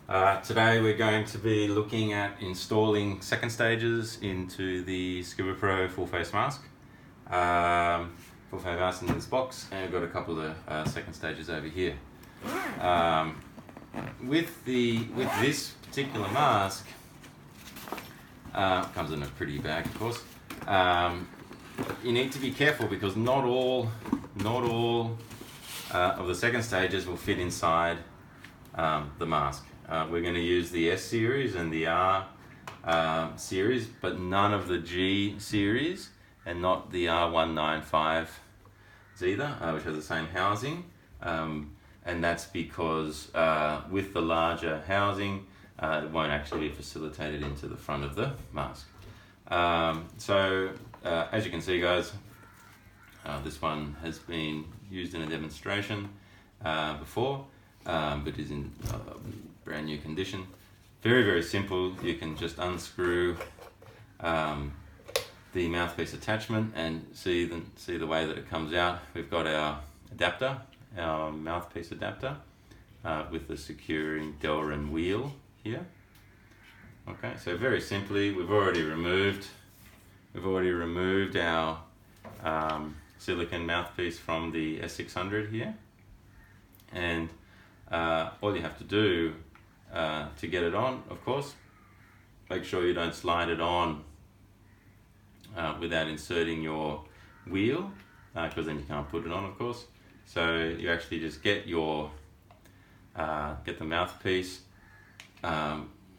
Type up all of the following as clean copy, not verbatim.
Today we're going to be looking at installing second stages into the Scubapro full face mask. Full face mask in this box, and we've got a couple of second stages over here. With this particular mask, comes in a pretty bag, of course. You need to be careful because not all of the second stages will fit inside the mask. We're going to use the S series and the R series, but none of the G series, and not the R195s either, which has the same housing. And that's because with the larger housing, it won't actually be facilitated into the front of the mask. As you can see, guys, this one has been used in a demonstration before, but is in brand new condition. Very, very simple. You can just unscrew the mouthpiece attachment and see the way that it comes out. We've got our adapter, our mouthpiece adapter, with the securing Delrin wheel here. Okay, so very simply, we've already removed our silicone mouthpiece from the S600 here, and all you have to do to get it on, of course, make sure you don't slide it on without inserting your wheel, because then you can't put it on, of course. So you actually just get the mouthpiece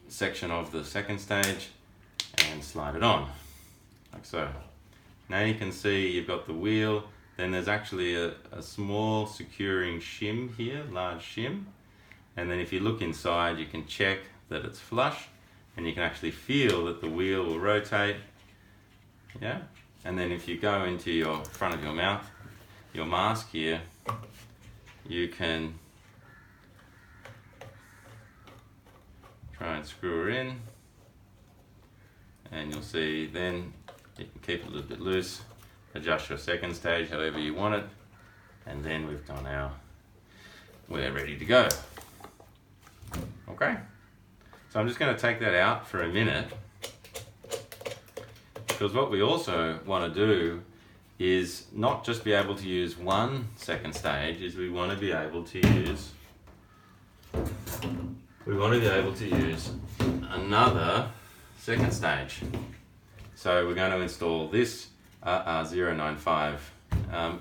section of the second stage and slide it on, like so. Now you can see you've got the wheel, then there's actually a small securing shim here, large shim, and then if you look inside you can check that it's flush, and you can actually feel that the wheel will rotate, yeah. And then if you go into your front of your mouth, your mask here, you can try and screw her in, and you'll see then you can keep it a little bit loose, adjust your second stage however you want it, and then we're ready to go. Okay, so I'm just going to take that out for a minute, because what we also want to do is not just be able to use one second stage, is we want to be able to use another second stage. So we're going to install this R095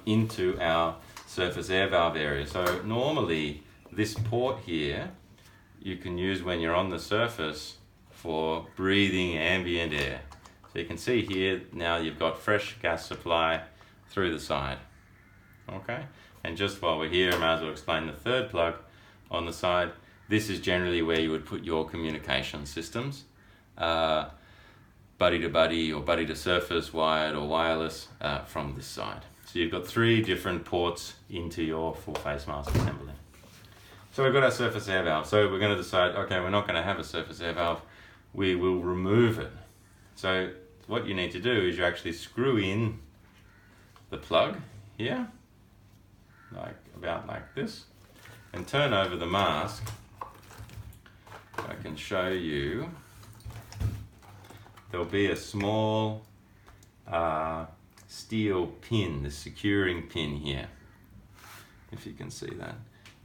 into our surface air valve area. So normally this port here you can use when you're on the surface for breathing ambient air. So you can see here now you've got fresh gas supply through the side. Okay, and just while we're here, I might as well explain the third plug on the side. This is generally where you would put your communication systems, buddy to buddy or buddy to surface, wired or wireless, from this side. So you've got three different ports into your full face mask assembly. So we've got our surface air valve. So we're going to decide, okay, we're not going to have a surface air valve, we will remove it. So what you need to do is you actually screw in the plug here, about like this, and turn over the mask. I can show you. There'll be a small steel pin, the securing pin here, if you can see that.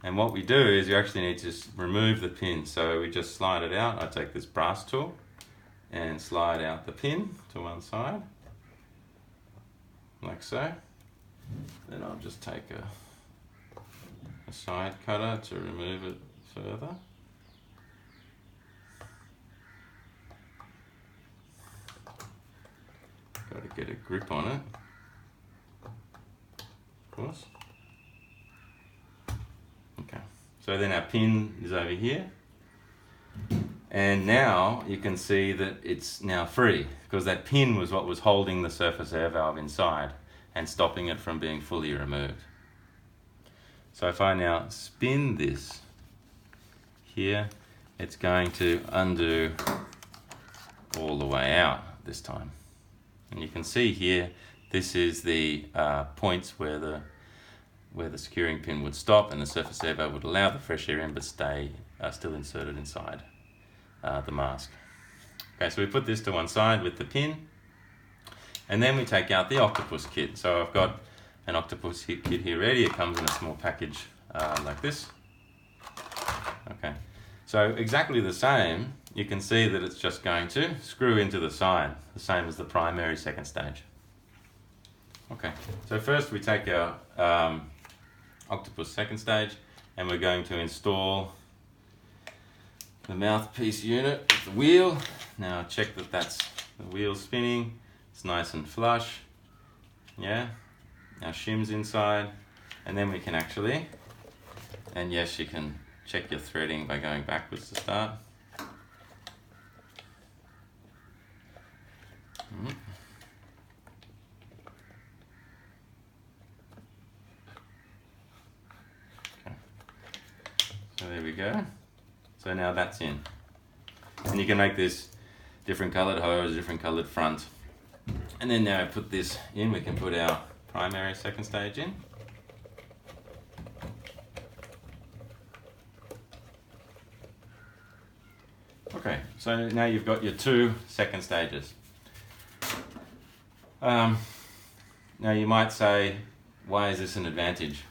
And what we do is you actually need to remove the pin. So we just slide it out. I take this brass tool and slide out the pin to one side, like so. Then I'll just take a side cutter to remove it further. Got to get a grip on it, of course. Okay, so then our pin is over here, and now you can see that it's now free, because that pin was what was holding the surface air valve inside and stopping it from being fully removed. So if I now spin this here, it's going to undo all the way out this time. And you can see here, this is the points where where the securing pin would stop and the surface air valve would allow the fresh air in but stay still inserted inside the mask. Okay, so we put this to one side with the pin, and then we take out the octopus kit. So I've got an octopus kit here ready. It comes in a small package like this. Okay, so exactly the same. You can see that it's just going to screw into the side, the same as the primary second stage. Okay, so first we take our octopus second stage, and we're going to install the mouthpiece unit with the wheel. Now check that that's the wheel spinning, it's nice and flush. Yeah, our shim's inside, and then we can actually, and yes, you can check your threading by going backwards to start. Okay. So there we go. So now that's in. And you can make this different coloured hose, different coloured front. And then now I put this in, we can put our primary second stage in. Okay, so now you've got your 2 second stages. Now you might say, why is this an advantage?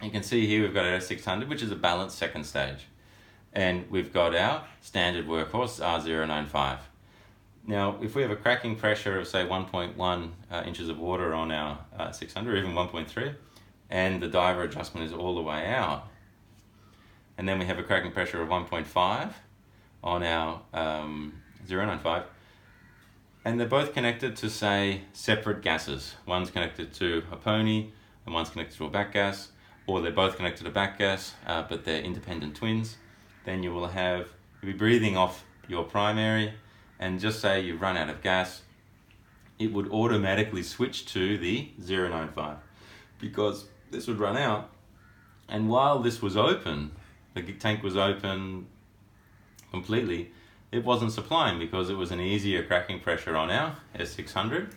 You can see here we've got our 600, which is a balanced second stage. And we've got our standard workhorse, R095. Now, if we have a cracking pressure of say 1.1 inches of water on our 600, or even 1.3, and the diver adjustment is all the way out, and then we have a cracking pressure of 1.5 on our 095, and they're both connected to, say, separate gases. One's connected to a pony and one's connected to a back gas, or they're both connected to back gas, but they're independent twins. Then you'll be breathing off your primary, and just say you've run out of gas, it would automatically switch to the 095, because this would run out, and while this was open, the tank was open completely, it wasn't supplying because it was an easier cracking pressure on our S600.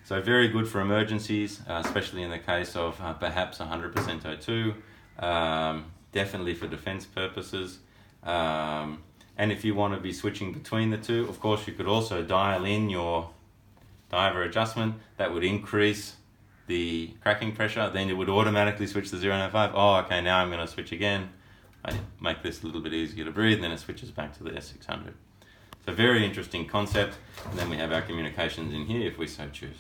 So very good for emergencies, especially in the case of perhaps 100% O2, definitely for defense purposes. And if you want to be switching between the two, of course you could also dial in your diver adjustment. That would increase the cracking pressure, then it would automatically switch to 095. Oh, okay, now I'm going to switch again. I make this a little bit easier to breathe, then it switches back to the S600. So very interesting concept. And then we have our communications in here if we so choose.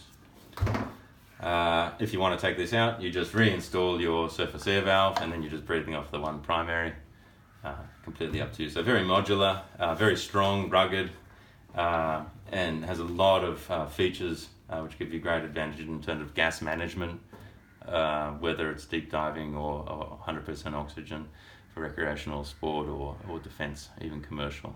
If you want to take this out, you just reinstall your surface air valve, and then you're just breathing off the one primary. Completely up to you. So very modular, very strong, rugged, and has a lot of features which give you great advantage in terms of gas management, whether it's deep diving or 100% oxygen for recreational sport or defense, even commercial.